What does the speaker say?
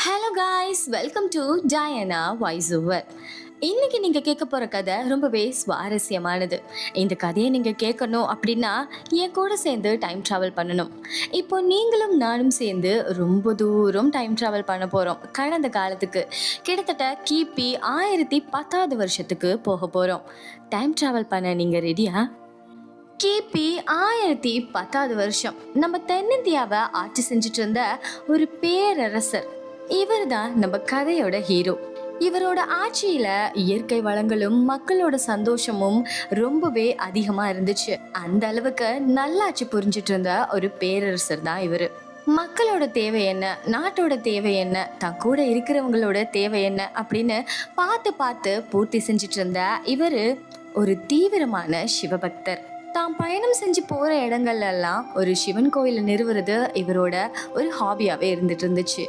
Hello guys, welcome to Diana voice over. இன்னைக்கு நீங்கள் கேட்க போகிற கதை ரொம்பவே சுவாரஸ்யமானது. இந்த கதையை நீங்கள் கேட்கணும் அப்படின்னா என் கூட சேர்ந்து டைம் ட்ராவல் பண்ணணும். இப்போ நீங்களும் நானும் சேர்ந்து ரொம்ப தூரம் டைம் ட்ராவல் பண்ண போகிறோம். கடந்த காலத்துக்கு கிட்டத்தட்ட கிபி 1010வது வருஷத்துக்கு போக போகிறோம். டைம் ட்ராவல் பண்ண நீங்கள் ரெடியா? கிபி 1010வது வருஷம் நம்ம தென்னிந்தியாவை ஆட்சி செஞ்சுட்டு இருந்த ஒரு பேரரசர். இவர் தான் நம்ம கதையோட ஹீரோ. இவரோட ஆட்சியில இயற்கை வளங்களும் மக்களோட சந்தோஷமும் ரொம்பவே அதிகமா இருந்துச்சு. அந்த அளவுக்கு நல்லாட்சி புரிஞ்சிட்டு இருந்த ஒரு பேரரசர் தான் இவரு. மக்களோட தேவை என்ன, நாட்டோட தேவை என்ன, தன் கூட இருக்கிறவங்களோட தேவை என்ன அப்படின்னு பார்த்து பார்த்து பூர்த்தி செஞ்சிட்டு இருந்த இவரு ஒரு தீவிரமான சிவபக்தர். தாம் பயணம் செஞ்சு போற இடங்கள்ல எல்லாம் ஒரு சிவன் கோயிலை நிறுவுறது இவரோட ஒரு ஹாபியாவே இருந்துட்டு இருந்துச்சு.